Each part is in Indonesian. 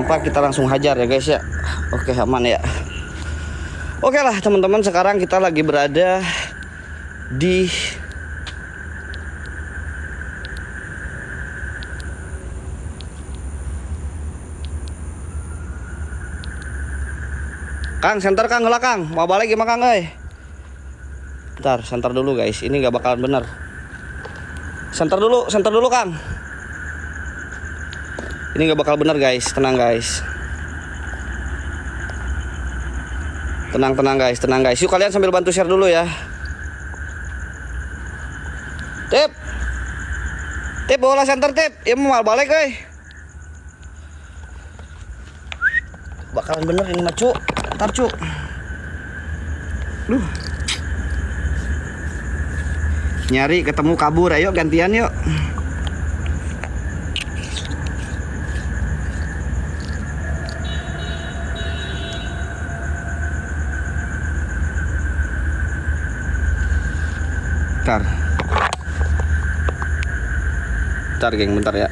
nampak kita langsung hajar ya guys ya. Oke, aman ya. Oke lah teman-teman, sekarang kita lagi berada di Kang, center Kang, ngelak Kang. Mau balik gimana Kang, Bentar, center dulu guys. Ini gak bakalan bener. Center dulu Kang. Ini gak bakal bener guys, tenang guys. Tenang guys. Yuk kalian sambil bantu share dulu ya. Tip bola center tip. Ya mau balik Bakalan bener ini mah cu. Ntar cu. Nyari ketemu kabur, ayo gantian yuk. Bentar geng, bentar ya.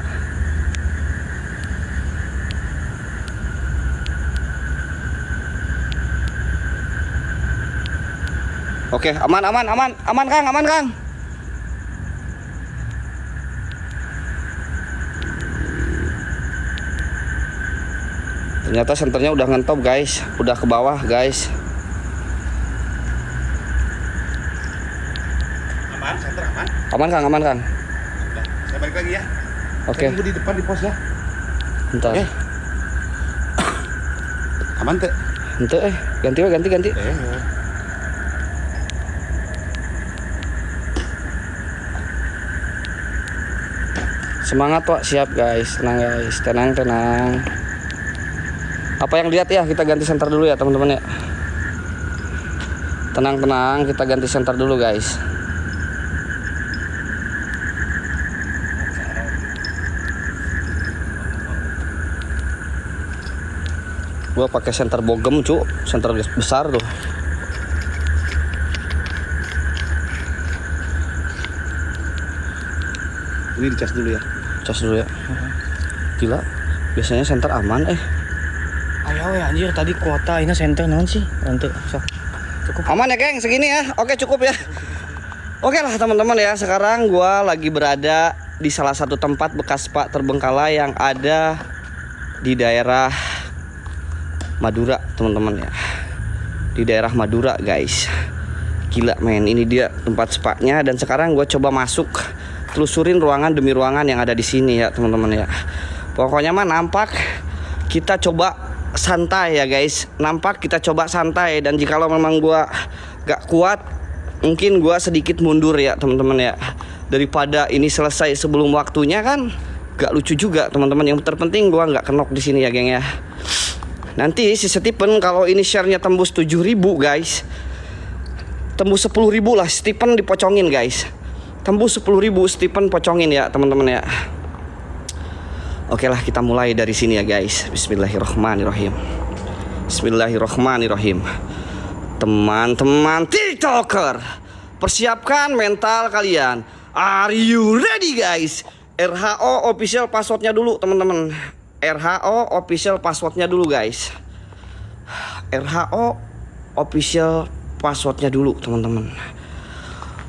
Oke, aman Kang. Ternyata senternya udah ngentop guys, udah ke bawah guys. Aman Kang. Udah, saya balik lagi ya. Oke. Tunggu di depan di pos ya. Bentar. Aman teh. Ente ganti. Semangat Pak, siap guys. Tenang guys, tenang. Apa yang lihat ya, kita ganti center dulu ya teman-teman ya. Tenang, kita ganti center dulu guys. Gua pakai center bogem cu, center besar tuh. Ini dicas dulu ya. Gila, biasanya center aman Ayo ya anjir, tadi kuota ini center naon sih? Nanti sok. Cukup. Aman ya geng, segini ya. Oke cukup ya. Oke lah teman-teman ya, sekarang gua lagi berada di salah satu tempat bekas spa terbengkalai yang ada di daerah Madura teman-teman ya. Di daerah Madura guys. Gila men, ini dia tempat spanya. Dan sekarang gue coba masuk, telusurin ruangan demi ruangan yang ada di sini ya teman-teman ya. Pokoknya mah nampak kita coba santai ya guys. Dan jikalau memang gue gak kuat, mungkin gue sedikit mundur ya teman-teman ya. Daripada ini selesai sebelum waktunya kan gak lucu juga teman-teman. Yang terpenting gue gak kenok di sini ya geng ya. Nanti si Stephen kalau ini share-nya tembus 7.000 guys, tembus 10.000 lah, Stephen dipocongin guys. Tembus 10.000 Stephen pocongin ya teman-teman ya. Oke lah, kita mulai dari sini ya guys. Bismillahirrahmanirrahim. Teman-teman TikToker, persiapkan mental kalian. Are you ready guys? RHO official passwordnya dulu teman-teman. RHO official passwordnya dulu guys. RHO official passwordnya dulu teman-teman.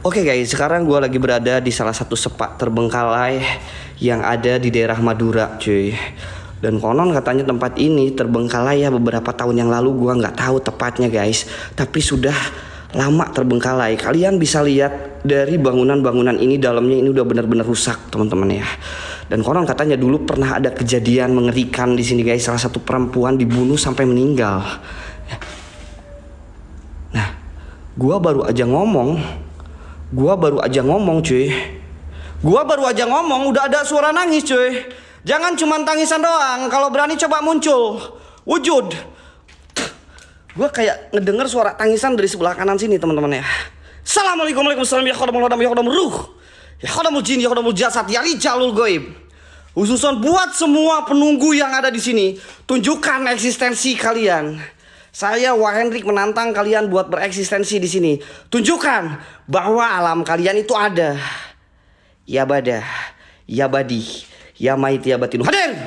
Oke guys, sekarang gue lagi berada di salah satu spa terbengkalai yang ada di daerah Madura cuy. Dan konon katanya tempat ini terbengkalai ya beberapa tahun yang lalu. Gue nggak tahu tepatnya guys, tapi sudah lama terbengkalai. Kalian bisa lihat dari bangunan-bangunan ini, dalamnya ini udah benar-benar rusak teman-teman ya. Dan konon katanya dulu pernah ada kejadian mengerikan di sini guys. Salah satu perempuan dibunuh sampai meninggal. Nah, gua baru aja ngomong cuy. Udah ada suara nangis cuy. Jangan cuma tangisan doang. Kalau berani coba muncul wujud. Gua kayak ngedenger suara tangisan dari sebelah kanan sini teman-teman ya. Assalamualaikum warahmatullahi wabarakatuh. Ya khadamul jin, ya khadamul jasad, ya rijalul goib. Khususon buat semua penunggu yang ada di sini, tunjukkan eksistensi kalian. Saya Wahendrik menantang kalian buat bereksistensi di sini. Tunjukkan bahwa alam kalian itu ada. Ya bada, ya badi, ya maiti, ya batinu. Hadir.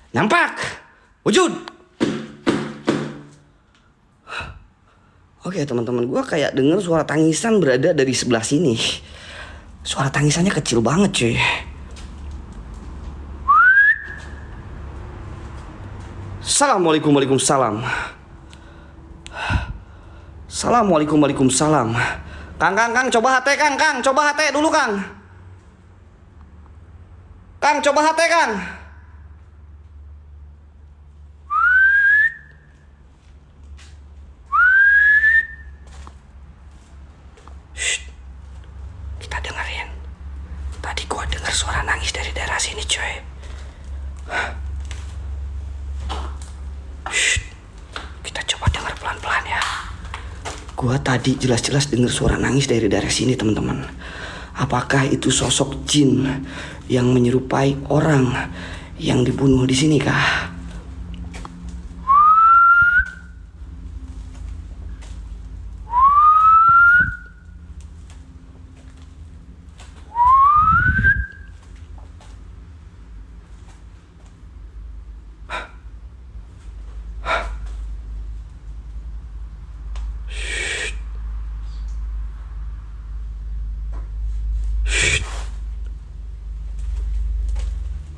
Nampak? Wujud. Oke teman-teman, gue kayak denger suara tangisan berada dari sebelah sini. Suara tangisannya kecil banget cuy. Assalamualaikum, waalaikumsalam. Assalamualaikum, waalaikumsalam. Kang, coba HT Kang, coba HT dulu Kang. Kang, coba HT Kang. Kita dengerin. Tadi gua dengar suara nangis dari daerah sini coy. Kita coba dengar pelan-pelan ya. Gua tadi jelas-jelas dengar suara nangis dari daerah sini teman-teman. Apakah itu sosok jin yang menyerupai orang yang dibunuh di sini kah?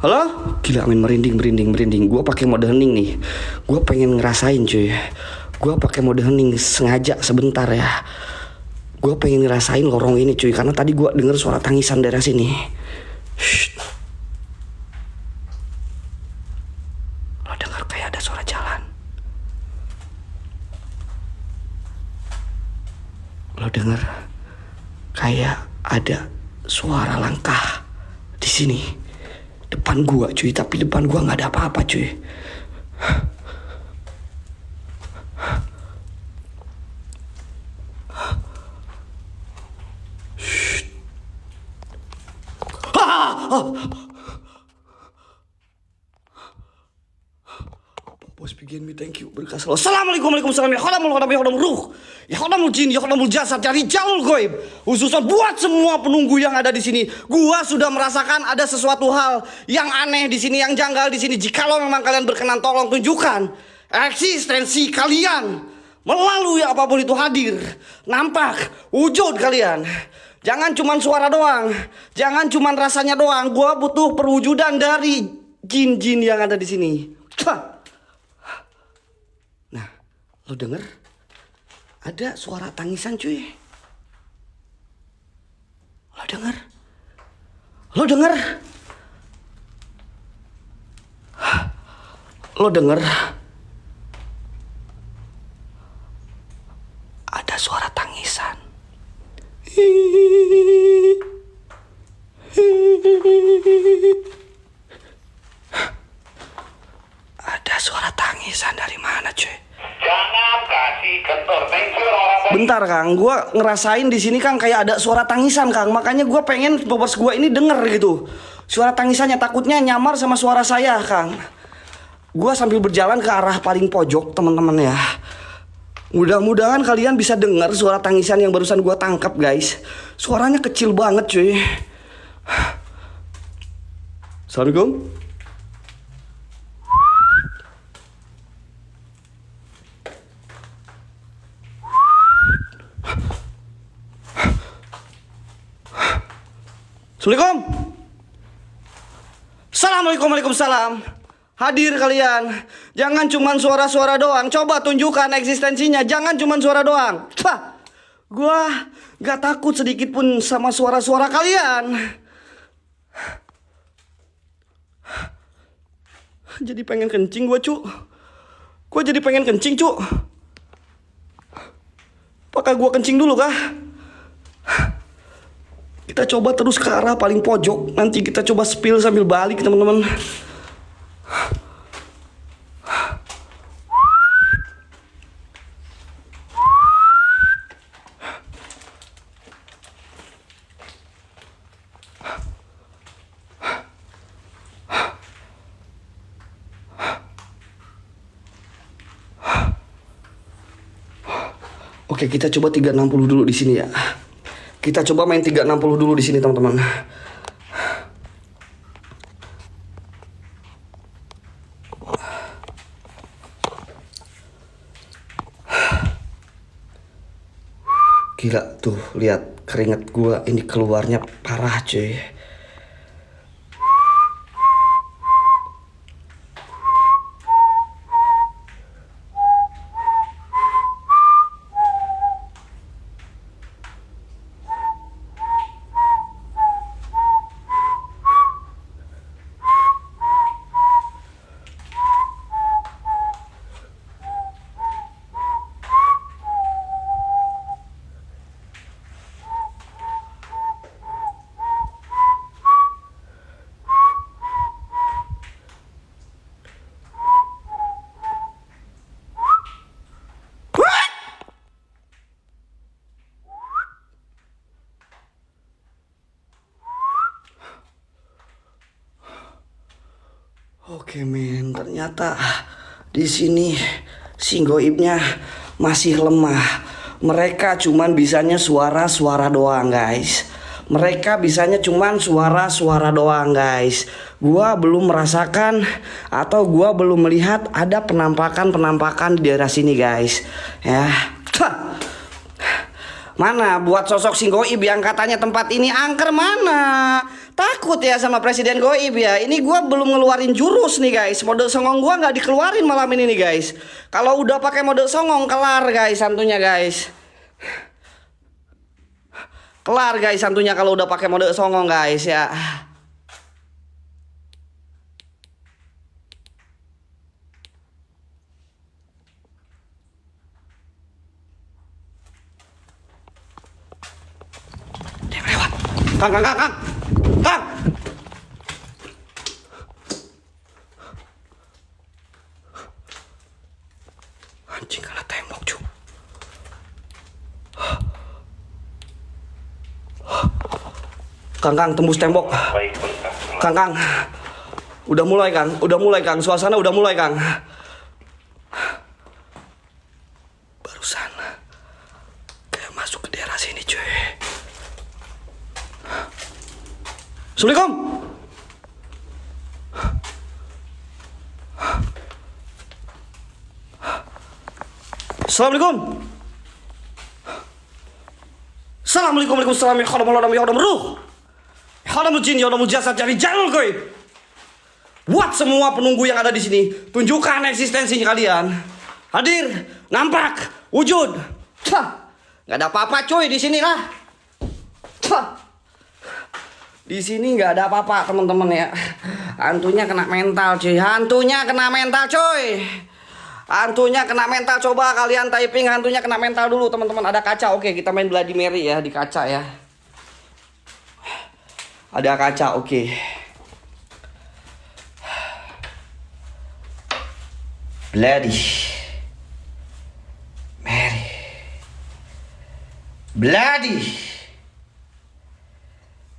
Halo? Gila men, merinding. Gue pakai mode hening nih. Gue pengen ngerasain cuy. Gue pakai mode hening sengaja sebentar ya. Gue pengen ngerasain lorong ini cuy, karena tadi gue denger suara tangisan daerah sini. Shh. Lo denger kayak ada suara jalan. Lo denger kayak ada suara langkah di sini. Depan gua cuy, tapi depan gua nggak ada apa-apa cuy. Bos begin me, thank you, berkah selalu. Assalamualaikum, waalaikumsalam. Ya khodamul khodam, ya khodamul ruh, ya khodamul jin, ya khodamul jasad, ya rijalul goib. Khususan buat semua penunggu yang ada di sini. Gua sudah merasakan ada sesuatu hal yang aneh di sini, yang janggal di sini. Jikalau memang kalian berkenan, tolong tunjukkan eksistensi kalian melalui apapun itu hadir, nampak, wujud kalian. Jangan cuman suara doang, jangan cuman rasanya doang. Gua butuh perwujudan dari jin-jin yang ada di sini. Nah, lo denger? Ada suara tangisan cuy. Lo denger? Lo denger? Lo denger? Ada suara tangisan. Ada suara tangisan dari mana cuy? Jangan kasih kentor mencur orang. Bentar Kang, gue ngerasain di sini Kang kayak ada suara tangisan Kang. Makanya gue pengen bos gue ini denger gitu. Suara tangisannya, takutnya nyamar sama suara saya Kang. Gue sambil berjalan ke arah paling pojok teman-teman ya. Mudah-mudahan kalian bisa dengar suara tangisan yang barusan gue tangkap guys. Suaranya kecil banget cuy. Assalamualaikum. Assalamualaikum. Assalamualaikum, waalaikumsalam. Hadir kalian. Jangan cuman suara-suara doang. Coba tunjukkan eksistensinya. Jangan cuman suara doang. Gua gak takut sedikit pun sama suara-suara kalian. Jadi pengen kencing gua cu. Gua jadi pengen kencing cu. Apakah gua kencing dulu kah? Kita coba terus ke arah paling pojok. Nanti kita coba spill sambil balik teman-teman. Oke, kita coba 360 dulu di sini ya. Kita coba main 360 dulu di sini, teman-teman. Gila tuh, lihat keringet gua ini keluarnya parah cuy. Oke men, ternyata di sini si goibnya masih lemah. Mereka cuman bisanya suara-suara doang guys. Mereka bisanya cuman suara-suara doang guys. Gua belum merasakan atau gua belum melihat ada penampakan-penampakan di daerah sini guys. Ya. Mana buat sosok si goib yang katanya tempat ini angker mana? Takut ya sama Presiden Goib ya. Ini gua belum ngeluarin jurus nih guys. Mode songong gua nggak dikeluarin malam ini nih guys. Kalau udah pakai mode songong kelar guys santunya guys. Kelar guys santunya kalau udah pakai mode songong guys ya. Dia lewat. Kang. Anjing kena tembok cu. Kang tembus tembok. Baik. Kang. Udah mulai Kang. Suasana udah mulai Kang. Barusan kayak masuk ke daerah sini cuy. Assalamualaikum. Assalamualaikum. Assalamualaikum. Waalaikumsalam. Ya khadamul adam ya khadamul ruh. Ya khadamul jin ya khadamul jasad jadi jalul goib. Buat semua penunggu yang ada di sini, tunjukkan eksistensinya kalian. Hadir, nampak, wujud. Gak ada apa-apa cuy di sini lah. Di sini nggak ada apa-apa teman-teman ya. Hantunya kena mental cuy. Hantunya kena mental. Coba kalian typing hantunya kena mental dulu teman-teman. Ada kaca. Oke, kita main Bloody Mary ya di kaca ya. Ada kaca. Oke. Bloody Mary. Bloody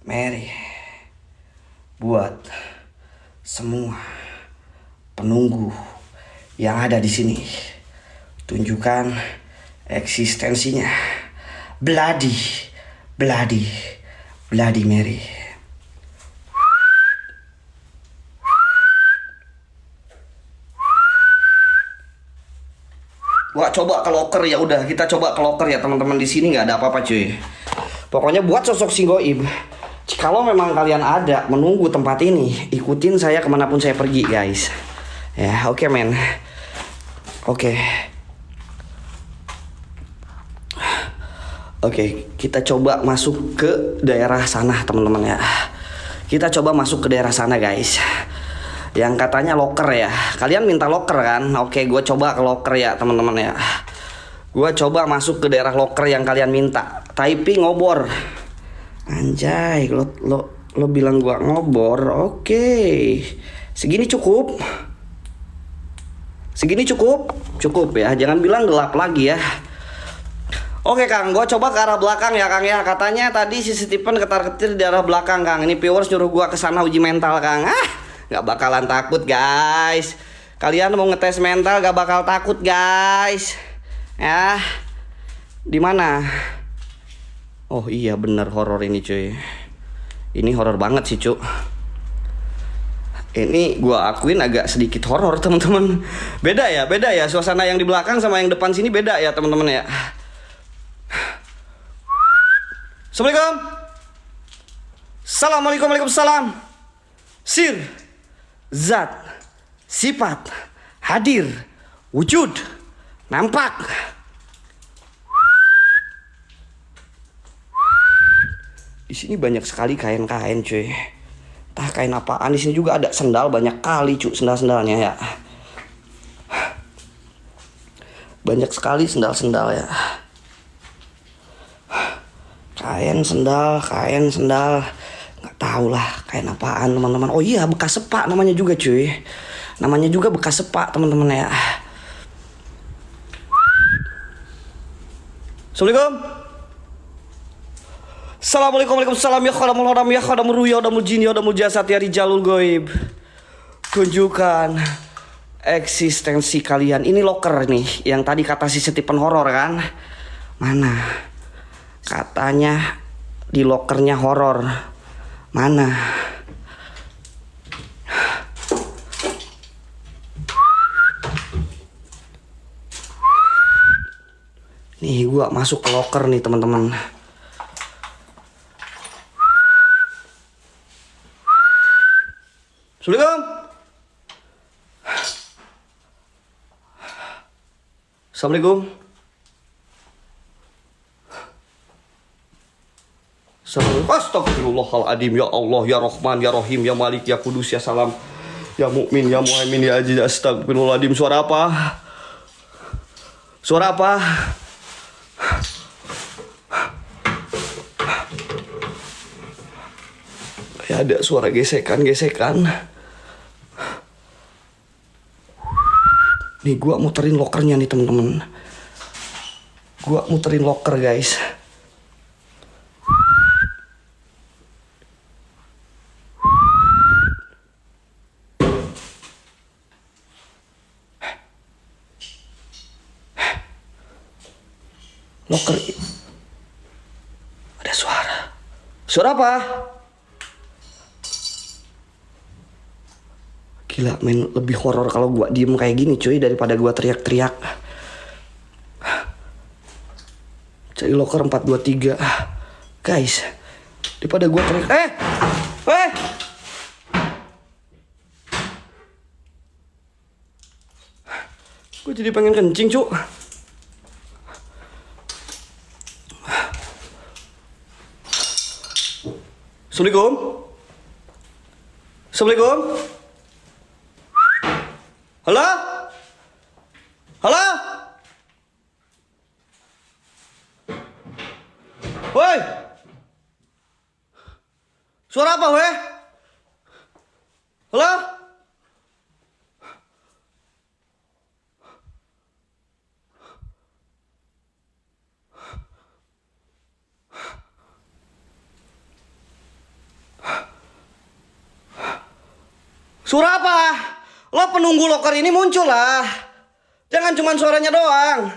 Mary. Buat semua penunggu yang ada di sini, tunjukkan eksistensinya. Bloody Mary. Wah, coba ke locker ya udah, kita coba ke locker ya teman-teman. Di sini nggak ada apa-apa cuy. Pokoknya buat sosok si goib, kalau memang kalian ada menunggu tempat ini, ikutin saya kemanapun saya pergi guys. Ya oke men. Oke, kita coba masuk ke daerah sana teman-teman ya. Kita coba masuk ke daerah sana guys. Yang katanya locker ya. Kalian minta locker kan? Oke, gue coba ke locker ya teman-teman ya. Gue coba masuk ke daerah locker yang kalian minta. Typing ngobor. Anjay, lo bilang gue ngobor. Oke. Segini cukup. Cukup ya. Jangan bilang gelap lagi ya. Oke Kang, gue coba ke arah belakang ya Kang ya. Katanya tadi si Stephen ketar-ketir di arah belakang Kang. Ini viewers nyuruh gue kesana uji mental Kang. Gak bakalan takut guys. Kalian mau ngetes mental gak bakal takut guys. Ya. Di mana? Oh iya bener horor ini cuy. Ini horor banget sih cuy. Ini gua akuin agak sedikit horor teman-teman. Beda ya. Suasana yang di belakang sama yang depan sini beda ya teman-teman ya. Assalamualaikum. Assalamualaikum, waalaikumsalam. Sir, zat, sifat, hadir, wujud, nampak. Di sini banyak sekali kain-kain, cuy. Entah kain apaan. Di sini juga ada sendal banyak kali, cuy, sendal-sendalnya ya. Banyak sekali sendal-sendal ya. Kain sendal. Nggak tahu lah kain apaan, teman-teman. Oh iya, bekas sepak namanya juga, cuy. Namanya juga bekas sepak, teman-teman ya. Assalamualaikum. Assalamualaikum, waalaikumsalam. Ya khadamul haram, ya khadamul ruh, ya khadamul jin, ya khadamul jasad, ya rijalul goib. Tunjukkan eksistensi kalian. Ini locker nih, yang tadi kata si Stephen horor kan. Mana? Katanya di lokernya horor. Mana? Nih gua masuk ke locker nih, teman-teman. Assalamualaikum. Assalamualaikum. Astagfirullahaladzim. Ya Allah, ya Rahman, ya Rahim, ya Malik, ya Kudus, ya Salam, ya Mukmin, ya Muhaimin, ya Aziz. Astagfirullahaladzim. Suara apa? Suara apa? Ya ada suara gesekan. Nih gua muterin lokernya nih, temen-temen. Gua muterin loker, guys. Loker. Ada suara. Suara apa? Gila, men, lebih horor kalau gua diem kayak gini, cuy, daripada gua teriak-teriak. Cari loker 423. Guys, daripada gua teriak. Gue jadi pengen kencing, cuk. Assalamualaikum. Assalamualaikum. Halo? Halo? Woi. Suara apa, weh? Halo? Suara apa? Lo penunggu loker ini muncul lah. Jangan cuma suaranya doang.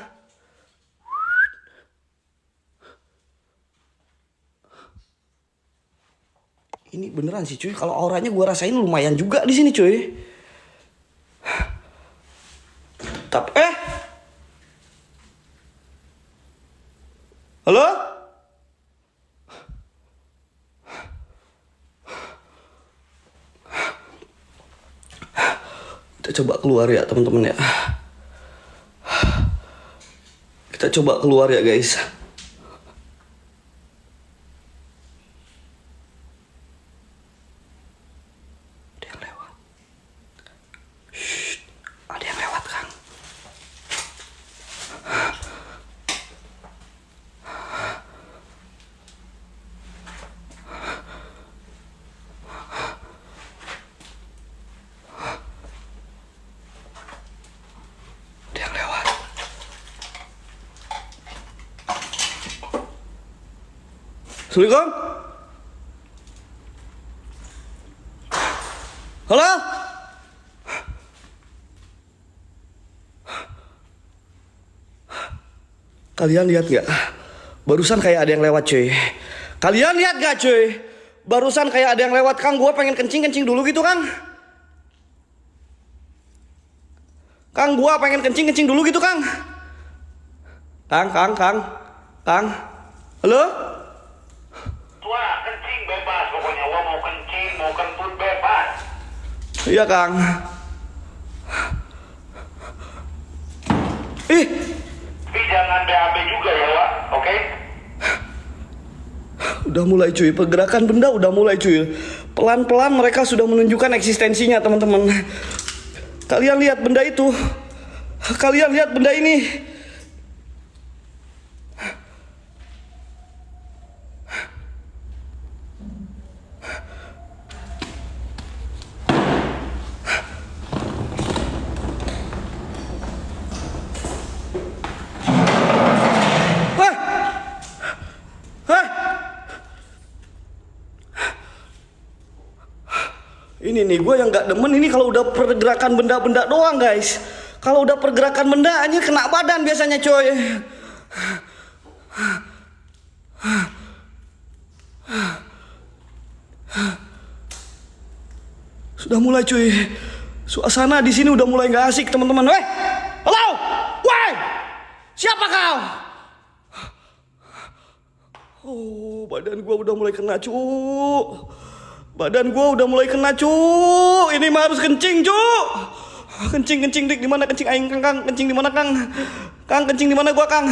Ini beneran sih, cuy. Kalau auranya gue rasain lumayan juga di sini, cuy. Tapi halo? Kita coba keluar ya, teman-teman ya. Kita coba keluar ya, guys. Ada yang lewat. Shh, ada yang lewat, Kang. Assalamualaikum. Halo? Kalian lihat gak? Barusan kayak ada yang lewat, cuy. Kalian lihat gak, cuy? Barusan kayak ada yang lewat, Kang. Gua pengen kencing dulu gitu, Kang. Kang, gua pengen kencing dulu gitu, Kang. Kang. Halo? Tua, kencing bebas pokoknya. Wah mau kencing, mau kentut bebas. Iya Kang. Ih, Tapi jangan BAB juga ya, Wak. Oke? udah mulai cuy, pergerakan benda udah mulai cuy. Pelan-pelan mereka sudah menunjukkan eksistensinya teman-teman. Kalian lihat benda itu. Kalian lihat benda ini. Hah? Hah? Ini nih gue yang gak demen ini kalau udah pergerakan benda-benda doang guys. Kalau udah pergerakan benda anjir kena badan biasanya coy. Sudah mulai cuy. Suasana di sini udah mulai gak asik teman-teman. Weh, halo, weh, siapa kau? Oh, badan gua udah mulai kena cu. Badan gua udah mulai kena cu. Ini mah harus kencing cu. Kencing dik di mana kencing aing Kang? Kencing di mana Kang? Kang kencing di mana gua Kang?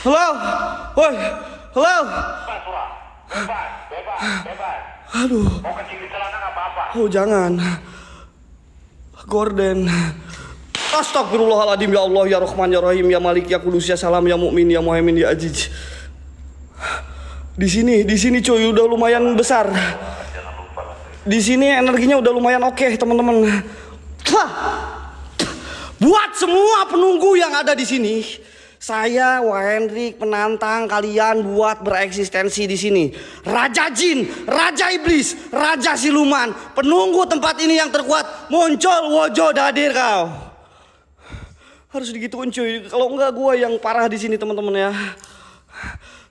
Halo, woi, halo. Bebas, Wak. Bebas. Aduh, Mau kencing di celana nggak apa-apa. oh jangan. Gorden. Astagfirullahaladzim ya Allah ya Rahman ya Rahim ya Malik ya Kudus ya Salam ya Mukmin ya Muhaimin ya Aziz. Di sini coy udah lumayan besar. Di sini energinya udah lumayan oke teman-teman. Buat semua penunggu yang ada di sini, saya Hendrik menantang kalian buat bereksistensi di sini. Raja Jin, Raja Iblis, Raja Siluman, penunggu tempat ini yang terkuat muncul wujud hadir kau. Harus digituin cuy. Kalau enggak gua yang parah di sini teman-teman ya.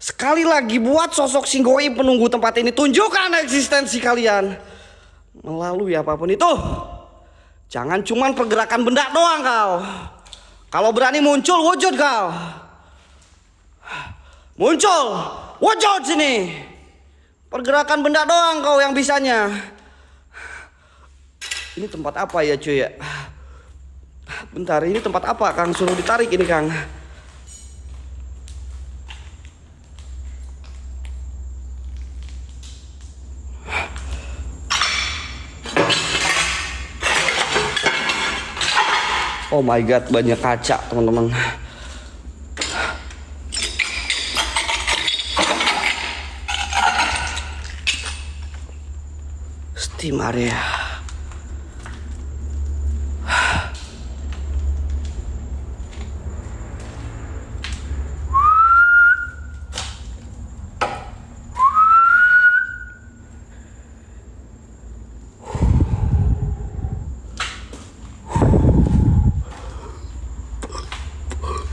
Sekali lagi buat sosok Singgoi penunggu tempat ini, tunjukkan eksistensi kalian melalui apapun itu. Jangan cuman pergerakan benda doang kau. Kalau berani muncul wujud kau. Muncul wujud sini. Pergerakan benda doang kau yang bisanya. Ini tempat apa ya cuy ya? Bentar, ini tempat apa Kang? Suruh ditarik ini Kang. Oh my god, banyak kaca teman-teman. Steam area.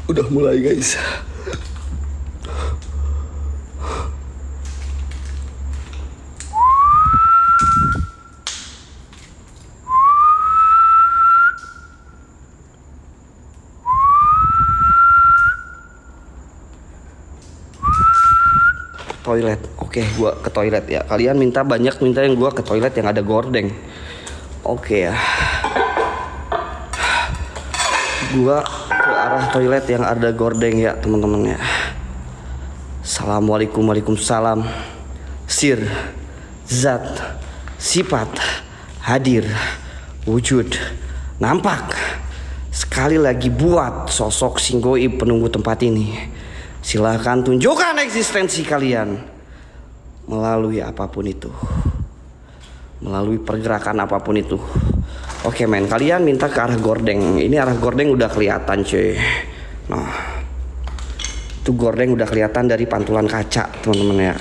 Udah mulai guys. Toilet. Oke, gua ke toilet ya. Kalian minta yang gua ke toilet yang ada gordeng. Oke ya. Gua ke arah toilet yang ada gordeng ya teman-teman ya. Assalamualaikum, waalaikumsalam. Sir, zat, sifat, hadir, wujud, nampak. Sekali lagi buat sosok Singgoi penunggu tempat ini. Silahkan tunjukkan eksistensi kalian melalui apapun itu, melalui pergerakan apapun itu. Oke men, kalian minta ke arah gordeng. Ini arah gordeng udah kelihatan cuy. Nah, itu gordeng udah kelihatan dari pantulan kaca teman-teman ya.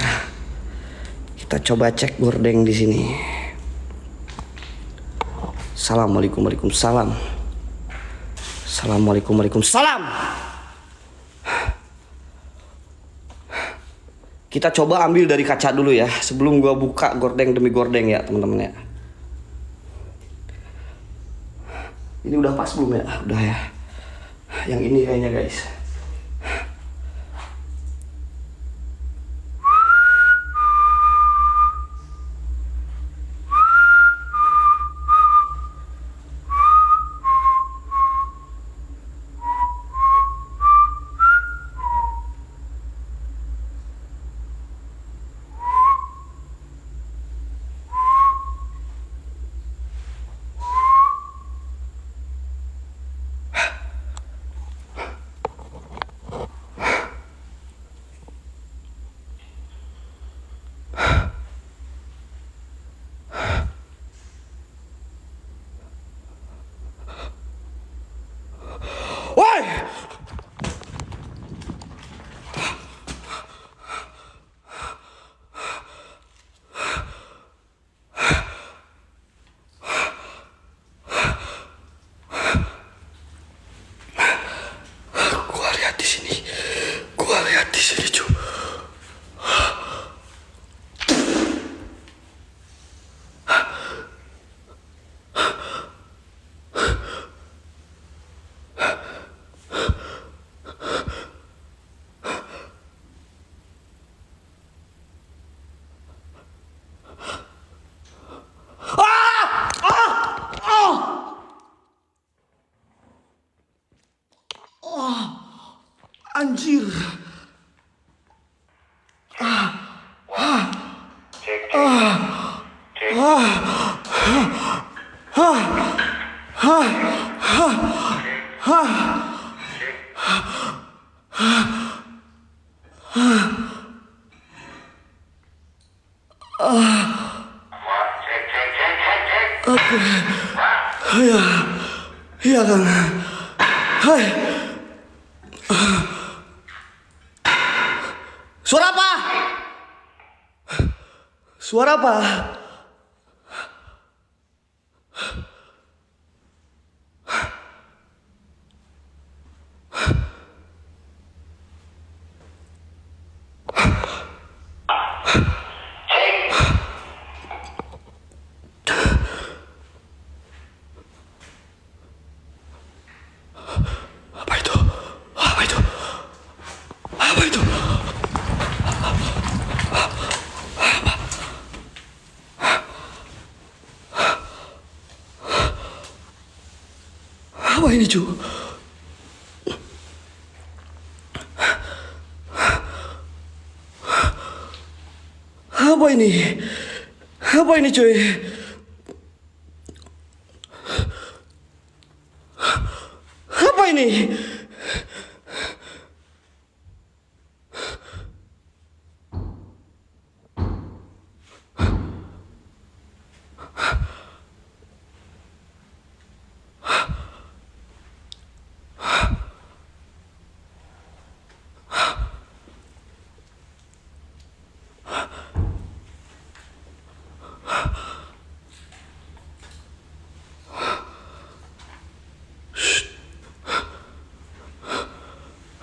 Kita coba cek gordeng di sini. Assalamualaikum, waalaikumsalam. Assalamualaikum, waalaikumsalam. Kita coba ambil dari kaca dulu ya, sebelum gua buka gordeng demi gordeng ya teman-teman ya. Ini udah pas belum ya? Udah ya. Yang ini kayaknya guys. Anjir. Iya Kang. Hai. Suara apa? Suara apa? Apa itu? Apa itu? Apa itu? Apa ini, cu? Apa ini? Apa ini, cuy? Apa ini?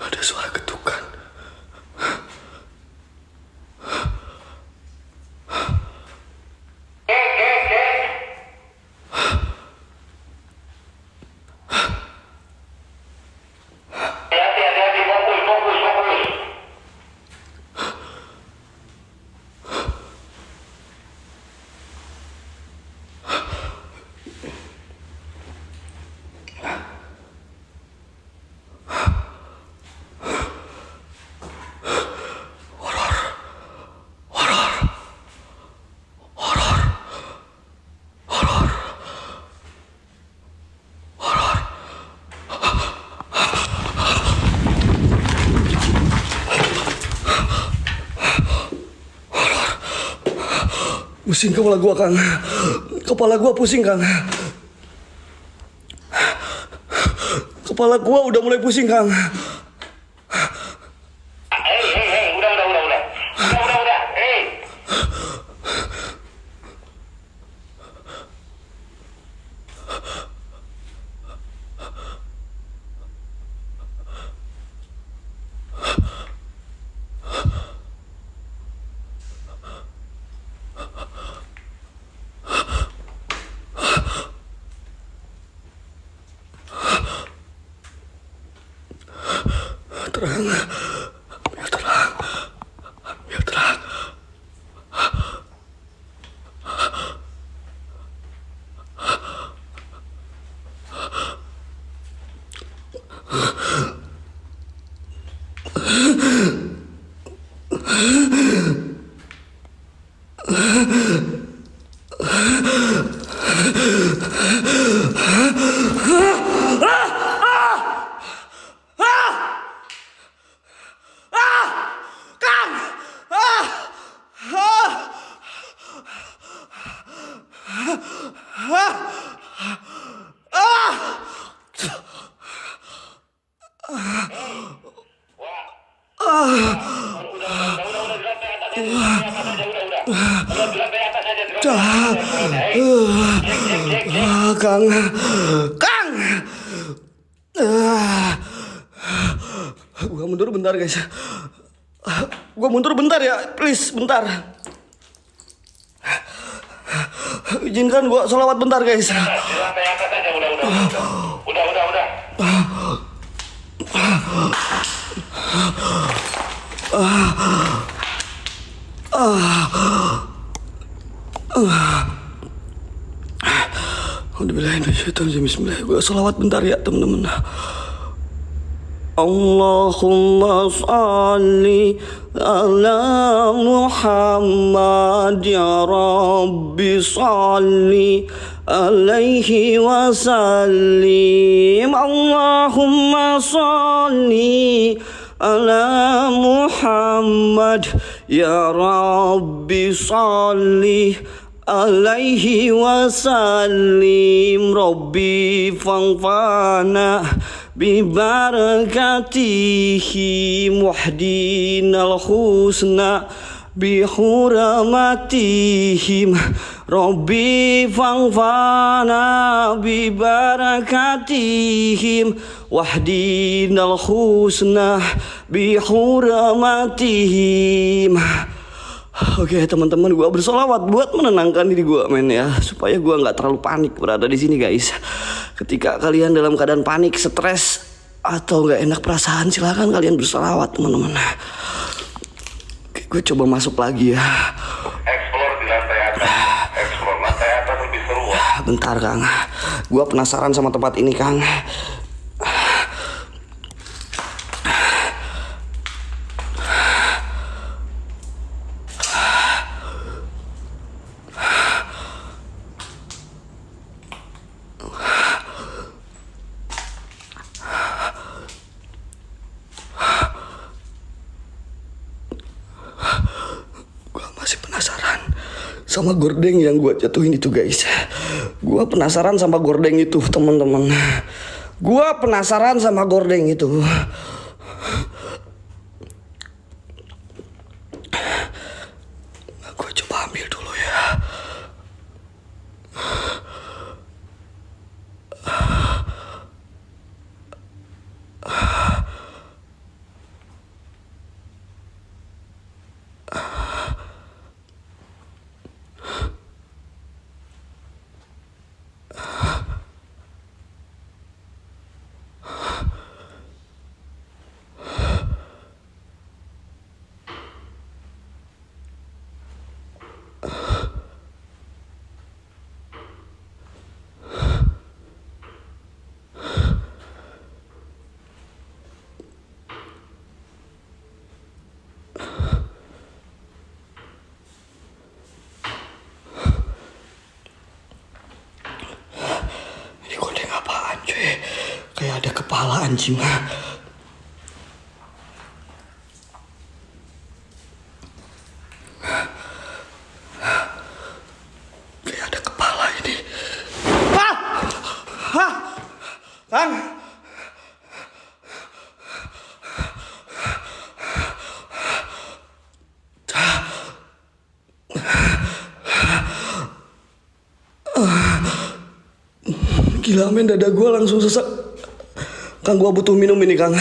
Ada suara ketukan. Hati-hati, fokus. Pusing kepala gua, Kang. Kepala gua pusing, Kang. Kepala gua udah mulai pusing, Kang. Hei, udah. Hei. Terang. Biar terang. Kang. Gua mundur bentar, guys. Gua mundur bentar ya, please, bentar. Izinkan gua sholawat bentar, guys. Di lantai atas aja, udah. Bismillahirrahmanirrahim. Gue sholawat bentar ya, temen-temen. Allahumma salli ala Muhammad ya Rabbi salli alaihi wasallim. Allahumma salli ala Muhammad ya Rabbi salli alaihi wasallim. Rabbi fangfana bibarakatihi muhdinal husna bihurmatihim. Rabbi fangfana bibarakatihim wahdinal husna bihurmatihim. Oke teman-teman, gue bersolawat buat menenangkan diri gue men ya, supaya gue nggak terlalu panik berada di sini guys. Ketika kalian dalam keadaan panik, stres atau nggak enak perasaan, silakan kalian bersolawat teman-teman. Oke, gue coba masuk lagi ya. Explore di lantai atas. Explore lantai atas lebih seru. Bentar Kang, gue penasaran sama tempat ini Kang. Sama gordeng yang gue jatuhin itu guys. Gue penasaran sama gordeng itu teman-teman. Gue penasaran sama gordeng itu. Gue coba ambil dulu ya. Kayak ada kepala anjing. Kayak ada kepala ini. Hah? Hah? Kang? Gila men, dada gue langsung sesak. Kang, gue butuh minum ini Kang.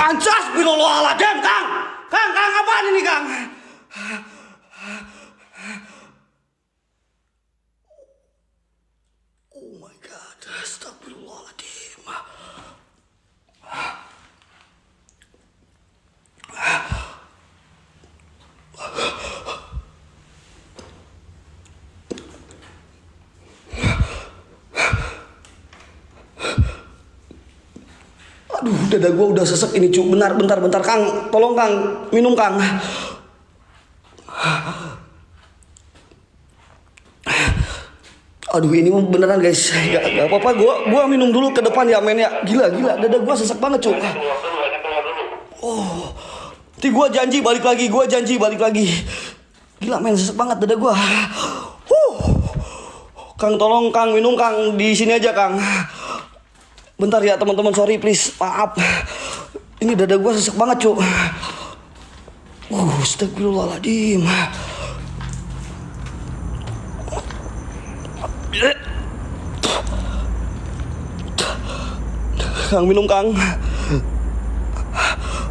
Astagfirullahaladzim, Kang! Kang, apaan ini, Kang? Oh my God, astagfirullahaladzim. Aduh, dada gue udah sesek ini cu. Bentar Kang, tolong Kang, minum Kang. Aduh, ini beneran guys. Gak apa-apa, gue minum dulu ke depan ya men ya. Gila, dada gue sesek banget cu. Oh, nanti gue janji balik lagi. Gila men, sesek banget dada gue. Kang, tolong Kang, minum Kang, di sini aja Kang. Bentar ya teman-teman, sorry please, maaf. Ini dada gue sesek banget cu. Astagfirullahaladzim. Kang, minum Kang.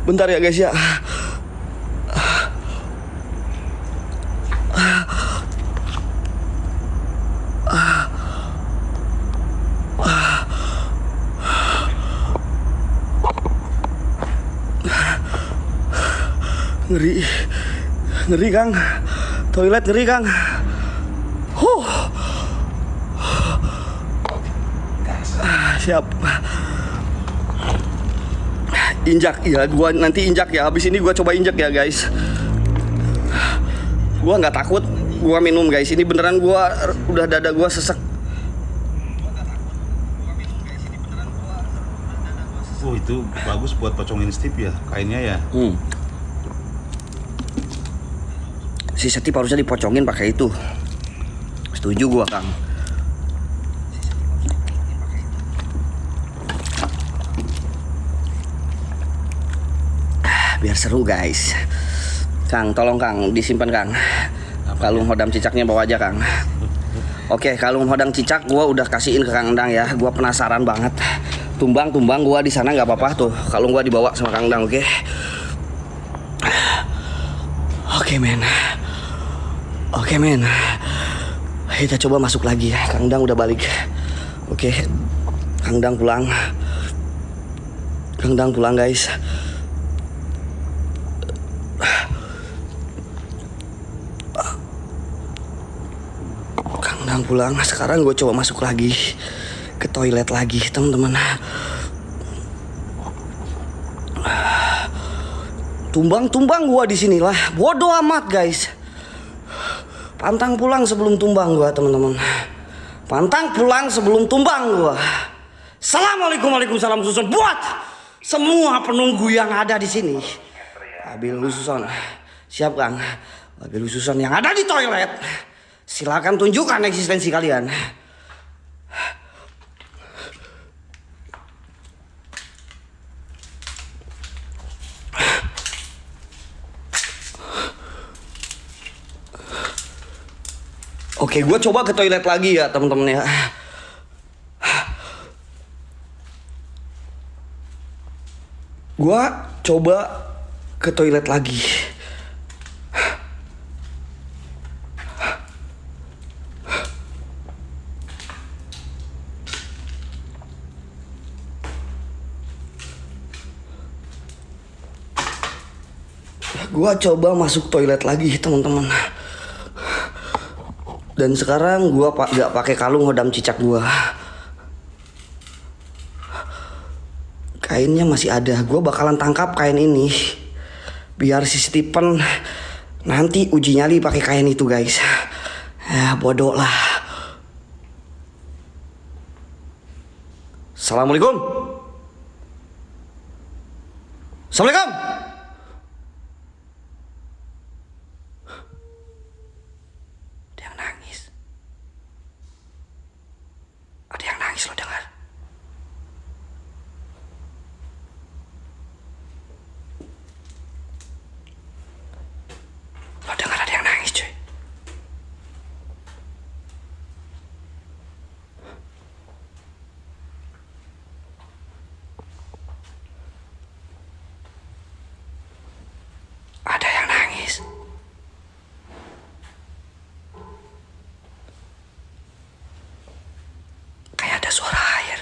Bentar ya guys ya. Ngeri. Ngeri Kang. Toilet ngeri Kang. Siap. Injak ya, gua nanti injak ya. Habis ini gua coba injak ya guys. Gua nggak takut. Gua minum guys. Ini beneran gua udah dada gua sesek. Oh itu bagus buat pocongin Steve ya, kainnya ya. Si Steve harusnya dipocongin pakai itu. Setuju gua Kang. Biar seru guys. Kang, tolong Kang, disimpan Kang. Kalung hodam cicaknya bawa aja Kang. Oke, kalung hodam cicak gua udah kasihin ke Kang Endang ya. Gua penasaran banget. Tumbang gua di sana nggak apa-apa tuh. Kalung gua dibawa sama Kang Endang, oke? Oke men. Oke men. Kita coba masuk lagi ya. Kang Endang udah balik. Oke. Kang Endang pulang. Kang Endang pulang guys. Pulang. Sekarang gue coba masuk lagi ke toilet lagi teman-teman. Tumbang gue di sini lah. Bodoh amat guys. Pantang pulang sebelum tumbang gue teman-teman. Pantang pulang sebelum tumbang gue. Assalamualaikum, waalaikumsalam susun buat semua penunggu yang ada di sini. Abil Susun, siap Kang. Abil Susun yang ada di toilet. Silakan tunjukkan eksistensi kalian. Oke, gue coba ke toilet lagi ya teman-teman ya. Gue coba ke toilet lagi. Gua coba masuk toilet lagi teman-teman. Dan sekarang gua gak pakai kalung hodam cicak gua. Kainnya masih ada. Gua bakalan tangkap kain ini. Biar si Stephen nanti uji nyali pakai kain itu guys. Ya bodoh lah. Assalamualaikum. Assalamualaikum. Lo dengar? Lo dengar ada yang nangis cuy? Ada yang nangis. Kayak ada suara air.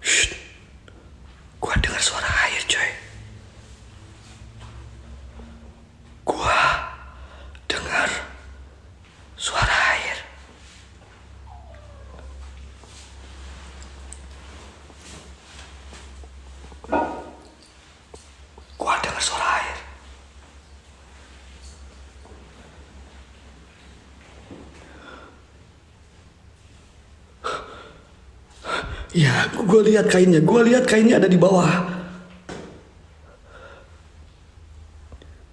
Shh. Gua dengar suara air coy. Gua dengar suara air. Gua dengar suara air. Ya, gue lihat kainnya ada di bawah.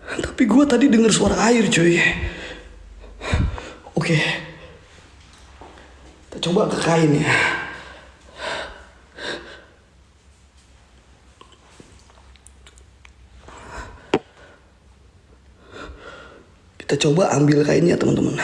Tapi gue tadi dengar suara air, coy. Oke, kita coba ke kain ya. Kita coba ambil kainnya, teman-teman.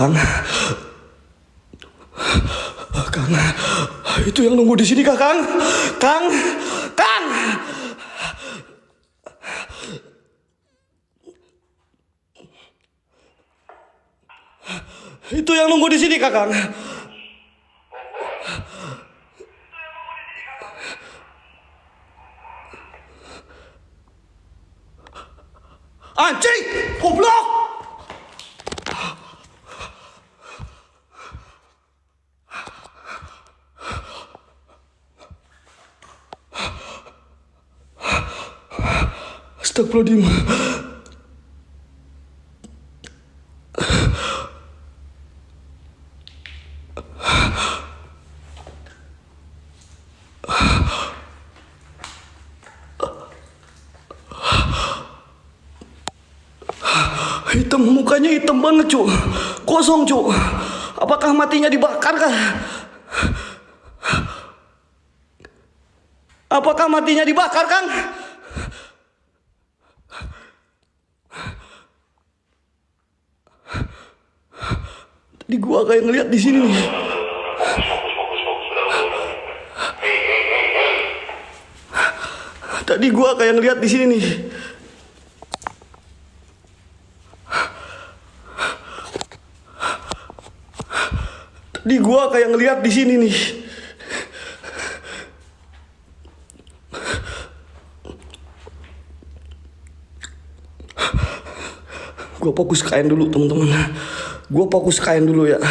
Kang. Kang. Itu yang nunggu di sini Kang. Kang. Kang. Itu yang nunggu di sini Kakang. Anjing, goblok. Astagfirullahaladzim. Hitam, mukanya hitam banget cu. Kosong cu. Apakah matinya dibakar kah? Apakah matinya dibakar Kang? Tadi gua kayak ngeliat di sini nih. Tadi gua kayak ngeliat di sini nih. Tadi gua kayak ngeliat di sini nih. Gua fokus kain dulu teman-teman. Gua fokus kain dulu ya.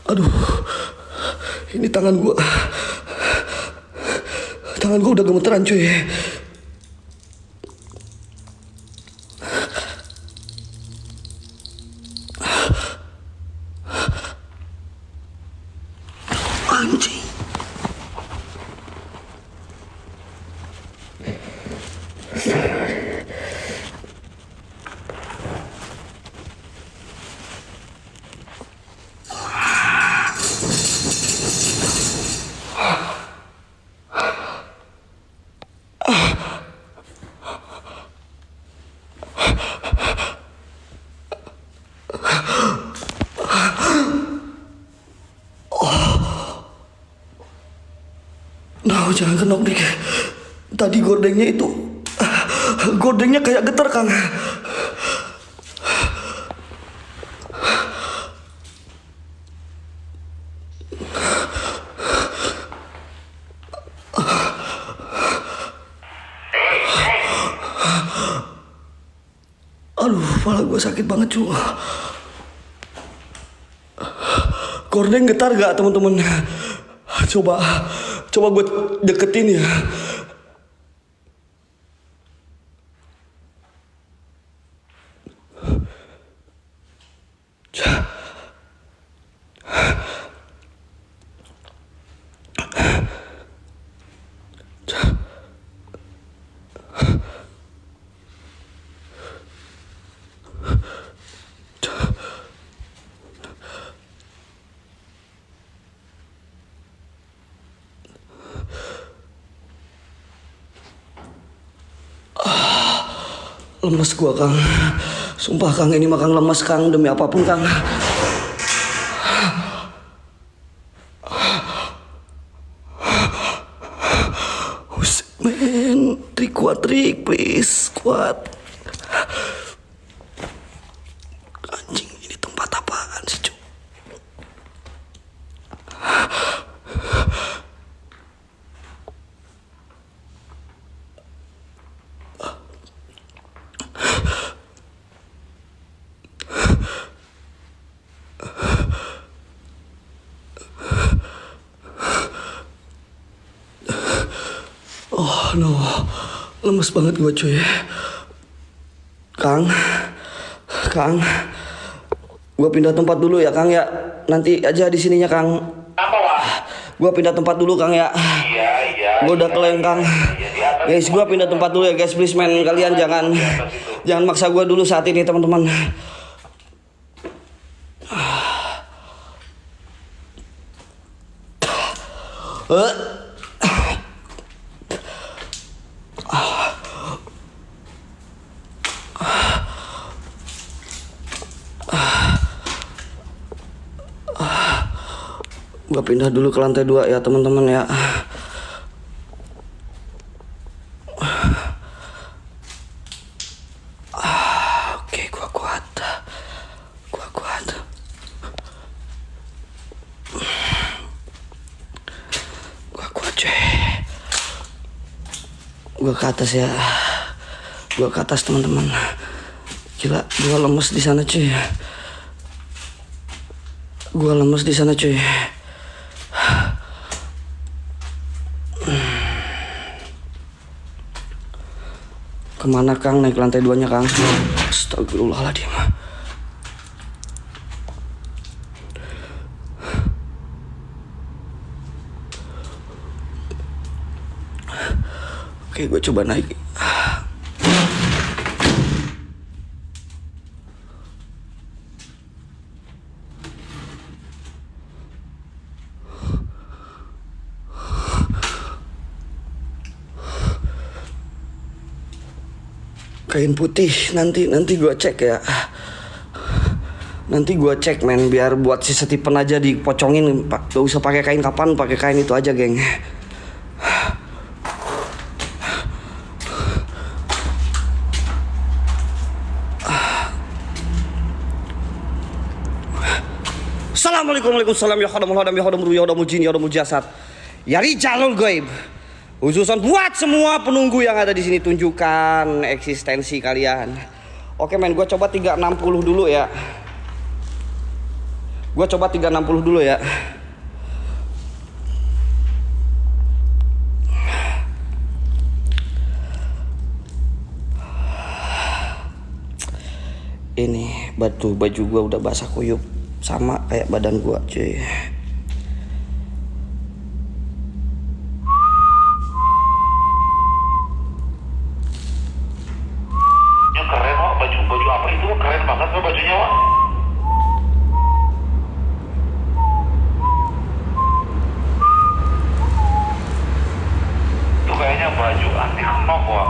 Aduh, ini tangan gua udah gemeteran cuy. Anjing. Nah, jangan kenok nih. Tadi gordengnya itu, gordengnya kayak getar Kang. Aduh, kepala gue sakit banget cu. Gordeng getar gak teman-teman? Coba gue deketin ya. Lemes gua Kang. Sumpah Kang, ini mah Kang lemes Kang, demi apapun Kang. Man, trik please, kuat. Anjing, ini tempat apaan sih cu? Oh no, lemes banget gue cuy. Kang, gue pindah tempat dulu ya Kang ya. Nanti aja di sininya Kang. Apa, Wak? Gue pindah tempat dulu Kang ya. Iya. Gue udah keleng Kang. Guys, gue pindah tempat dulu ya guys. Please man, kalian jangan maksa gue dulu saat ini teman-teman. Gue pindah dulu ke lantai 2 ya teman-teman ya. Oke, gue kuat cuy. Gue ke atas ya. Gue ke atas teman-teman. Gila, gue lemes di sana cuy. Kemana Kang? Naik lantai 2-nya Kang. Astagfirullahaladzim. Oke, gue coba naik. Kain putih nanti gue cek ya. Nanti gue cek men, biar buat si Stephen aja dipocongin. Gak usah pakai kain kapan, pakai kain itu aja geng. Assalamualaikum warahmatullahi wabarakatuh. Ya hadamul jin, ya hadamul jasad, ya rijalul gaib. Khususan buat semua penunggu yang ada di sini, tunjukkan eksistensi kalian. Oke men, gue coba 360 dulu ya. Ini baju gue udah basah kuyup, sama kayak badan gue cuy. Keren, Wak. Baju apa itu? Keren banget, Wak, bajunya, Wak. Itu kayaknya baju anti knock, Wak.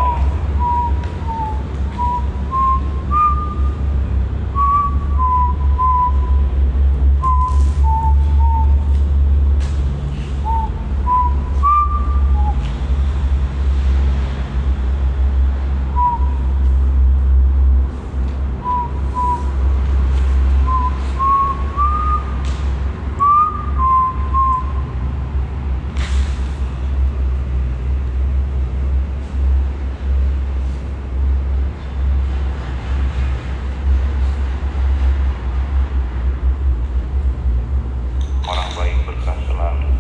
Orang baik berkah selalu.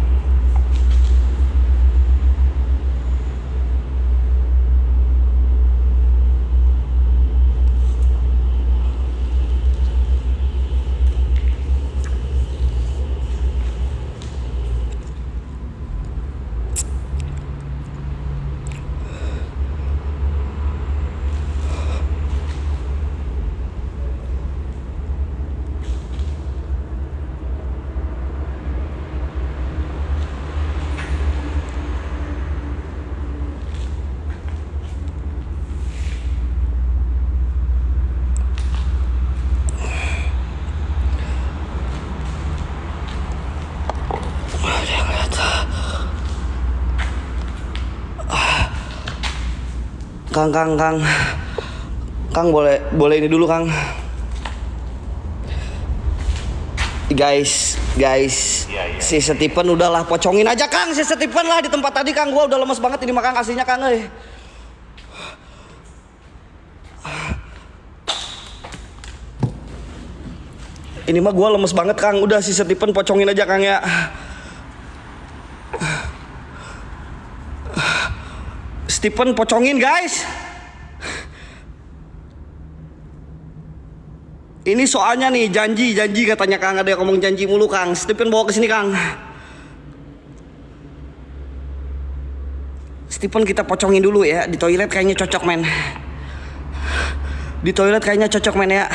Kang boleh ini dulu Kang. Guys, Iya. si Stephen udahlah pocongin aja Kang, si Stephen lah di tempat tadi Kang. Gua udah lemes banget ini makan aslinya Kang. Ini mah gua lemes banget Kang. Udah si Stephen pocongin aja Kang ya. Stephen pocongin guys. Ini soalnya nih janji katanya Kang, ada yang ngomong janji mulu Kang. Stephen bawa ke sini Kang. Stephen kita pocongin dulu ya, di toilet kayaknya cocok men. Di toilet kayaknya cocok men ya.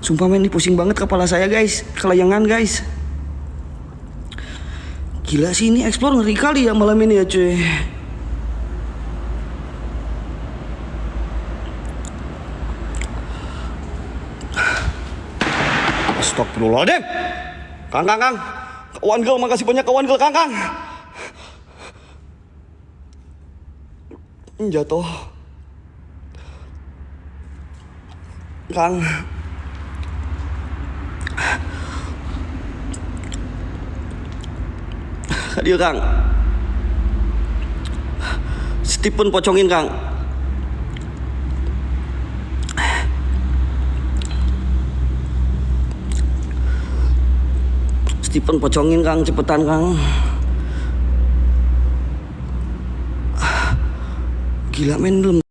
Sumpah men, ini pusing banget kepala saya guys, kelayangan guys. Gila sih, ini explore ngeri kali ya malam ini ya cuy. Astagfirullahaladzim. Kang. Kawan gel, makasih banyak kawan gel Kang. Jatuh. Kang. Dia Kang. Stephen pocongin Kang. Stephen pocongin Kang, cepetan Kang. Gila men, belum